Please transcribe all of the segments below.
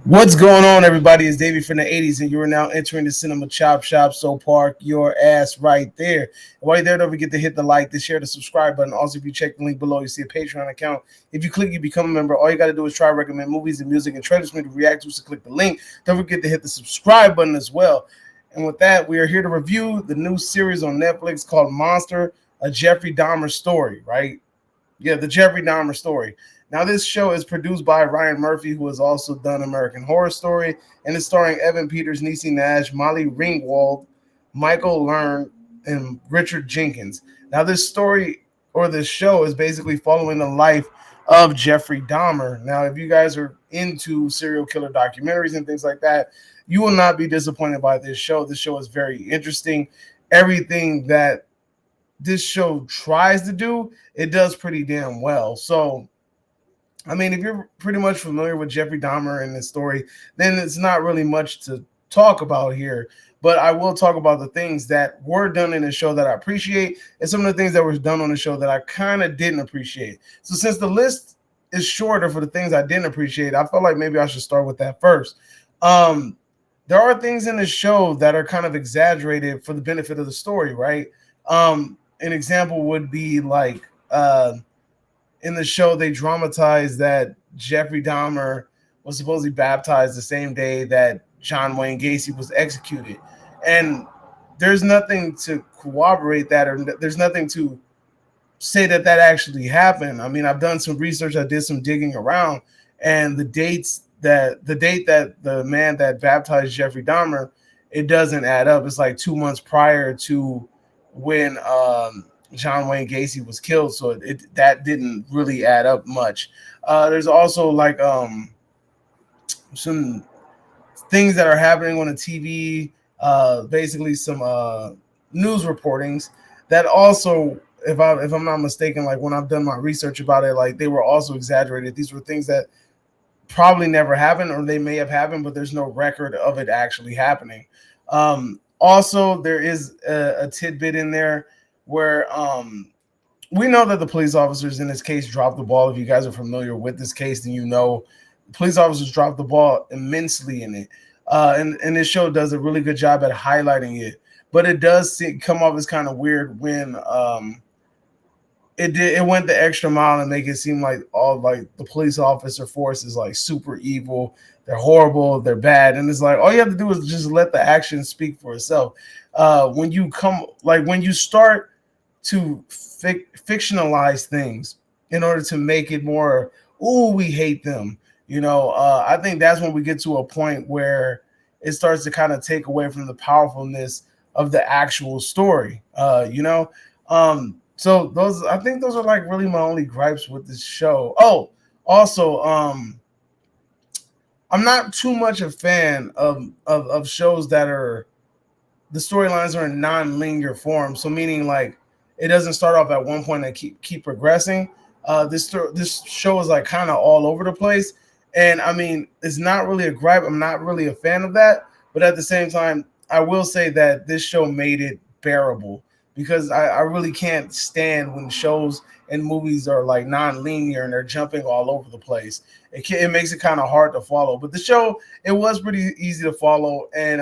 What's going on, everybody? It's Davey from the 80s, and you are now entering the Cinema Chop Shop. So park your ass right there. And while you're there, don't forget to hit the like, the share, the subscribe button. Also, if you check the link below, you see a Patreon account. If you click, you become a member. All you got to do is try to recommend movies and music and trailers for me to react to. So click the link. Don't forget to hit the subscribe button as well. And with that, we are here to review the new series on Netflix called Monster, a Jeffrey Dahmer story, right? Yeah, the Jeffrey Dahmer story. Now, this show is produced by Ryan Murphy, who has also done American Horror Story, and is starring Evan Peters, Niecy Nash, Molly Ringwald, Michael Learn, and Richard Jenkins. Now, this story or this show is basically following the life of Jeffrey Dahmer. Now, if you guys are into serial killer documentaries and things like that, you will not be disappointed by this show. This show is very interesting. Everything that this show tries to do, it does pretty damn well. So, I mean, if you're pretty much familiar with Jeffrey Dahmer and his story, then it's not really much to talk about here. But I will talk about the things that were done in the show that I appreciate, and some of the things that were done on the show that I kind of didn't appreciate. So, since the list is shorter for the things I didn't appreciate, I felt like maybe I should start with that first. Um, there are things in the show that are kind of exaggerated for the benefit of the story, right? An example would be like in the show they dramatized that Jeffrey Dahmer was supposedly baptized the same day that John Wayne Gacy was executed, and there's nothing to corroborate that, or there's nothing to say that that actually happened. I mean, I've done some research, I did some digging around, and the date that the man that baptized Jeffrey Dahmer, it doesn't add up. It's like 2 months prior to when John Wayne Gacy was killed, so that didn't really add up much. There's also like some things that are happening on the TV, basically some news reportings that also, if I'm not mistaken, like when I've done my research about it, like they were also exaggerated. These were things that probably never happened, or they may have happened, but there's no record of it actually happening. Also, there is a tidbit in there where we know that the police officers in this case dropped the ball. If you guys are familiar with this case, then you know police officers dropped the ball immensely in it. And this show does a really good job at highlighting it. But it does come off as kind of weird when it went the extra mile and make it seem like all like the police officer force is like super evil, they're horrible, they're bad, and it's like all you have to do is just let the action speak for itself. When you start to fictionalize things in order to make it more, ooh, we hate them, I think that's when we get to a point where it starts to kind of take away from the powerfulness of the actual story. So I think those are like really my only gripes with this show. Oh, also, I'm not too much a fan of shows that are the storylines are in non-linear form. So meaning like it doesn't start off at one point and keep progressing. This show is like kind of all over the place, and I mean it's not really a gripe. I'm not really a fan of that, but at the same time, I will say that this show made it bearable because I really can't stand when shows and movies are like non-linear and they're jumping all over the place. It makes it kind of hard to follow. But the show, it was pretty easy to follow, and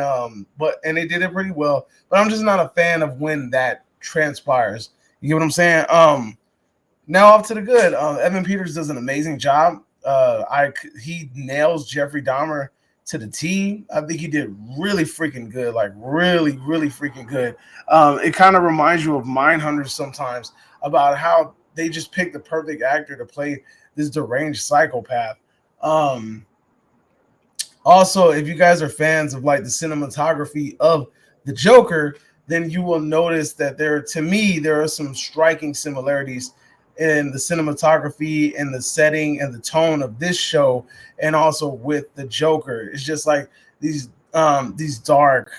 they did it pretty well. But I'm just not a fan of when that transpires. You get what I'm saying? Now off to the good. Evan Peters does an amazing job. He nails Jeffrey Dahmer to the T. I think he did really freaking good, like really, really freaking good. It kind of reminds you of Mindhunters sometimes about how they just picked the perfect actor to play this deranged psychopath. Um, Also, if you guys are fans of like the cinematography of the Joker, then you will notice that there are some striking similarities in the cinematography and the setting and the tone of this show, and also with the Joker. It's just like these dark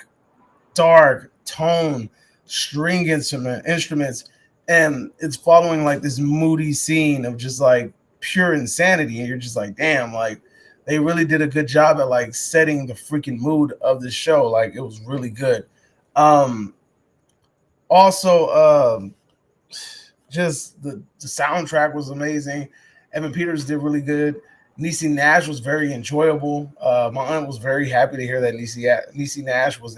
tone string instruments, and it's following like this moody scene of just like pure insanity, and you're just like, damn, like they really did a good job at like setting the freaking mood of the show. Like it was really good. Um, Also, just the soundtrack was amazing. Evan Peters did really good. Niecy Nash was very enjoyable. My aunt was very happy to hear that Niecy Nash was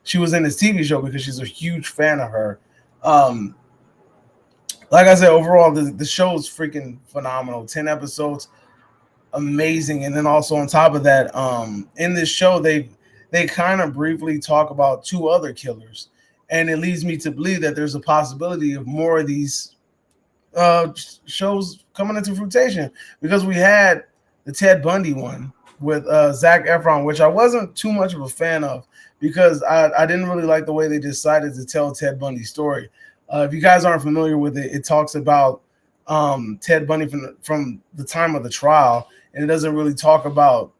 she was in this TV show because she's a huge fan of her. Um, like I said, overall the show is freaking phenomenal. 10 episodes, amazing. And then also on top of that, in this show they kind of briefly talk about two other killers, and it leads me to believe that there's a possibility of more of these shows coming into fruition, because we had the Ted Bundy one with Zach Efron, which I wasn't too much of a fan of because I didn't really like the way they decided to tell Ted Bundy's story. If you guys aren't familiar with it, it talks about Ted Bundy from the time of the trial, and it doesn't really talk about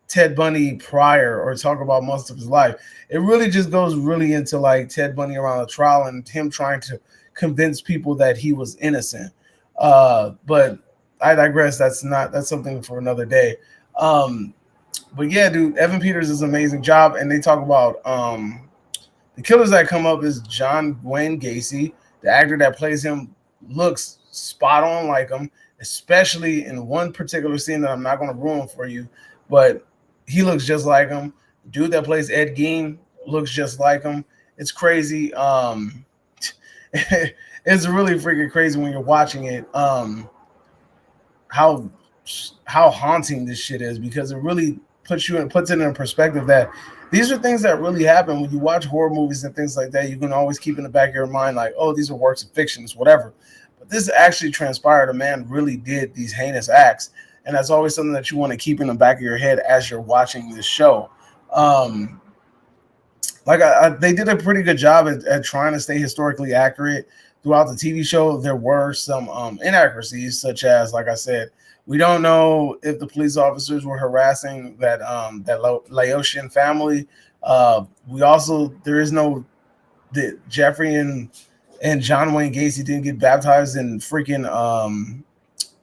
Ted Bundy prior or talk about most of his life. It really just goes really into like Ted Bundy around the trial and him trying to convince people that he was innocent. But I digress. That's something for another day. But yeah, dude, Evan Peters is an amazing job, and they talk about the killers that come up is John Wayne Gacy. The actor that plays him looks spot on like him, especially in one particular scene that I'm not going to ruin for you, but he looks just like him. The dude that plays Ed Gein looks just like him. It's crazy. It's really freaking crazy when you're watching it. How haunting this shit is, because it really puts it in perspective that these are things that really happen. When you watch horror movies and things like that, you can always keep in the back of your mind like, oh, these are works of fiction, it's whatever. But this actually transpired. A man really did these heinous acts, and that's always something that you want to keep in the back of your head as you're watching this show. They did a pretty good job at trying to stay historically accurate throughout the TV show. There were some inaccuracies, such as, like I said, we don't know if the police officers were harassing that Laotian family. There is no that Jeffrey and John Wayne Gacy didn't get baptized and freaking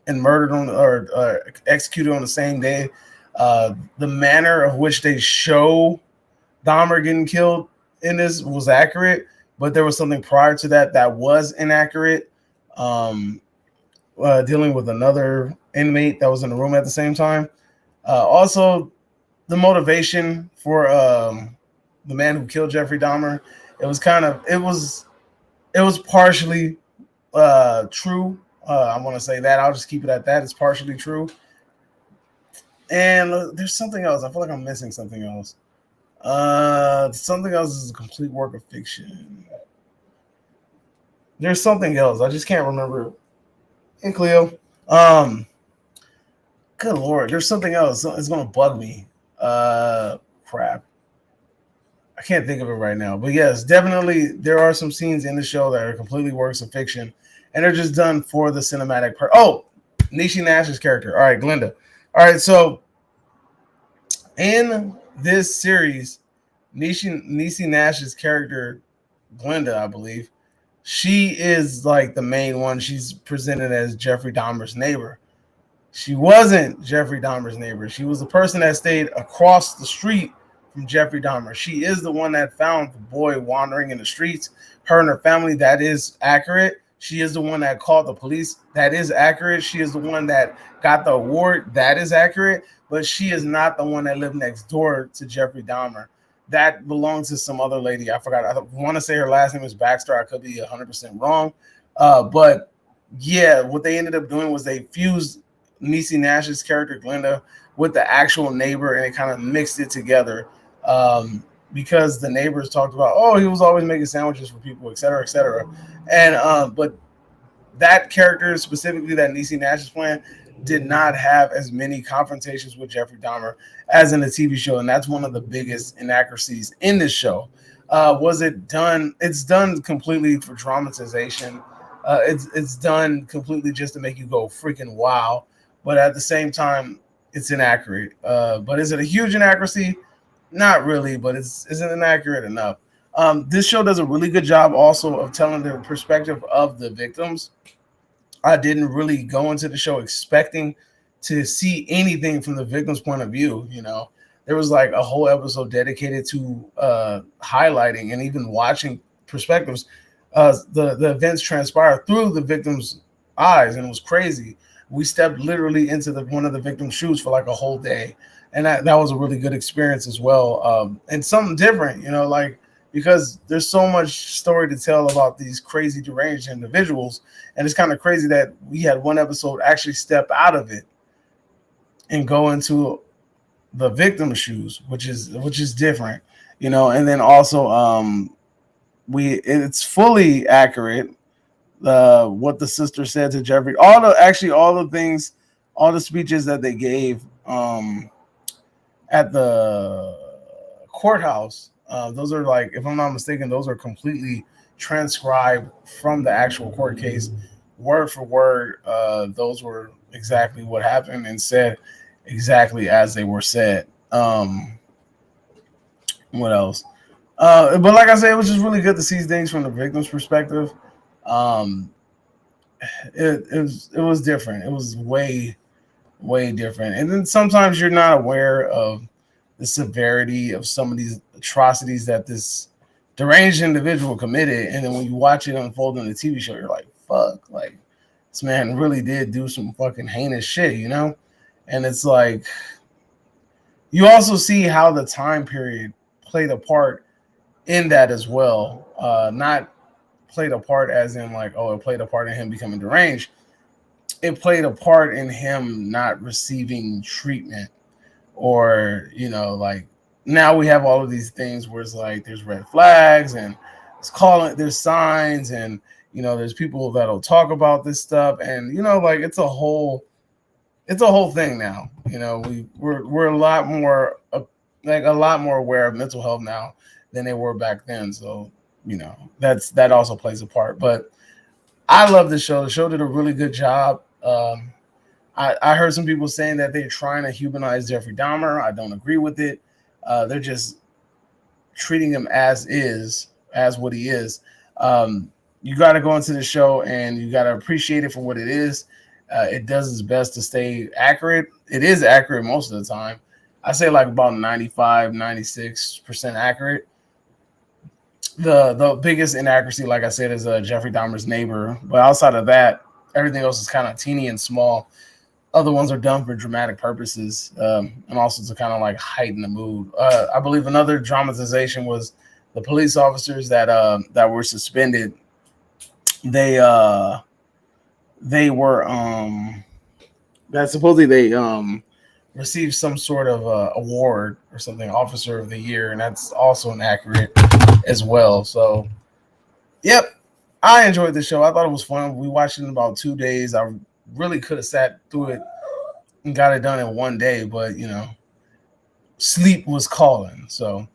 and murdered on or executed on the same day. The manner of which they show Dahmer getting killed in this was accurate, but there was something prior to that was inaccurate. Dealing with another inmate that was in the room at the same time. Also, the motivation for the man who killed Jeffrey Dahmer, it was partially true. I want to say that. I'll just keep it at that. It's partially true. And there's something else. I feel like I'm missing something else. Something else is a complete work of fiction. There's something else. I just can't remember. Hey, Cleo. Good Lord. There's something else. It's going to bug me. Crap. I can't think of it right now. But yes, definitely there are some scenes in the show that are completely works of fiction, and they're just done for the cinematic part. Oh, Niecy Nash's character. All right, Glenda. All right, so in this series, Niecy Nash's character, Glenda, I believe, she is like the main one. She's presented as Jeffrey Dahmer's neighbor. She wasn't Jeffrey Dahmer's neighbor. She was the person that stayed across the street from Jeffrey Dahmer. She is the one that found the boy wandering in the streets. Her and her family, that is accurate. She is the one that called the police. That is accurate. She is the one that got the award. That is accurate. But she is not the one that lived next door to Jeffrey Dahmer. That belongs to some other lady. I forgot. I want to say her last name is Baxter. I could be 100% wrong. But yeah, what they ended up doing was they fused Niecy Nash's character, Glenda, with the actual neighbor, and it kind of mixed it together. Because the neighbors talked about, oh, he was always making sandwiches for people, et cetera, et cetera. And but that character, specifically that Niecy Nash is playing, did not have as many confrontations with Jeffrey Dahmer as in the TV show, and that's one of the biggest inaccuracies in this show. Was it done? It's done completely for dramatization. It's done completely just to make you go freaking wow, but at the same time, it's inaccurate. But is it a huge inaccuracy? Not really, but isn't inaccurate enough. This show does a really good job also of telling the perspective of the victims. I didn't really go into the show expecting to see anything from the victim's point of view. You know, there was like a whole episode dedicated to highlighting and even watching perspectives. The events transpire through the victim's eyes, and it was crazy. we stepped literally into one of the victim's shoes for like a whole day, and that was a really good experience as well, and something different, like, because there's so much story to tell about these crazy deranged individuals, and it's kind of crazy that we had one episode actually step out of it and go into the victim's shoes, which is different, and then also it's fully accurate. What the sister said to Jeffrey, all the things, all the speeches that they gave at the courthouse, those are, like, if I'm not mistaken, those are completely transcribed from the actual court case, word for word. Those were exactly what happened and said exactly as they were said. What else? But like I said, it was just really good to see things from the victim's perspective. Um, it was different. It was way different. And then sometimes you're not aware of the severity of some of these atrocities that this deranged individual committed, and then when you watch it unfold in the TV show, you're like, fuck, like, this man really did do some fucking heinous shit, And it's like, you also see how the time period played a part in that as well. Not played a part as in, like, oh, it played a part in him becoming deranged. It played a part in him not receiving treatment, or, like, now we have all of these things where it's like there's red flags, and there's signs, and there's people that'll talk about this stuff, and like, it's a whole thing now. We're a lot more aware of mental health now than they were back then. So that also plays a part. But I love the show. The show did a really good job. I heard some people saying that they're trying to humanize Jeffrey Dahmer. I don't agree with it. They're just treating him as what he is. You got to go into the show and you got to appreciate it for what it is. It does its best to stay accurate. It is accurate most of the time. I say like about 95, 96% accurate. The biggest inaccuracy, like I said, is Jeffrey Dahmer's neighbor. But outside of that, everything else is kind of teeny and small. Other ones are done for dramatic purposes, and also to kind of like heighten the mood. I believe another dramatization was the police officers that were suspended. They were that supposedly they received some sort of award or something, Officer of the Year, and that's also inaccurate as well. So, yep, I enjoyed the show. I thought it was fun. We watched it in about 2 days. I really could have sat through it and got it done in one day, but sleep was calling. So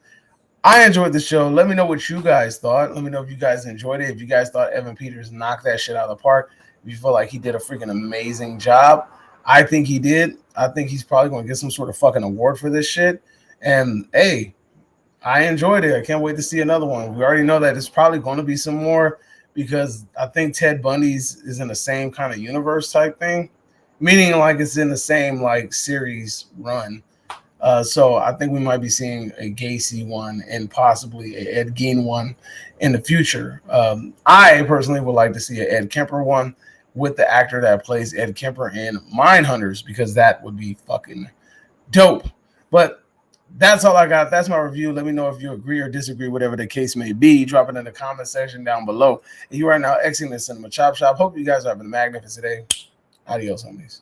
I enjoyed the show. Let me know what you guys thought. Let me know if you guys enjoyed it. If you guys thought Evan Peters knocked that shit out of the park. If you feel like he did a freaking amazing job. I think he did. I think he's probably going to get some sort of fucking award for this shit. And hey, I enjoyed it. I can't wait to see another one. We already know that it's probably going to be some more, because I think Ted Bundy's is in the same kind of universe type thing, meaning like it's in the same like series run. So I think we might be seeing a Gacy one and possibly a Ed Gein one in the future. I personally would like to see an Ed Kemper one with the actor that plays Ed Kemper in Mindhunters, because that would be fucking dope. But that's all I got. That's my review. Let me know if you agree or disagree, whatever the case may be. Drop it in the comment section down below. And you are now exiting the Cinema Chop Shop. Hope you guys are having a magnificent day. Adios, homies.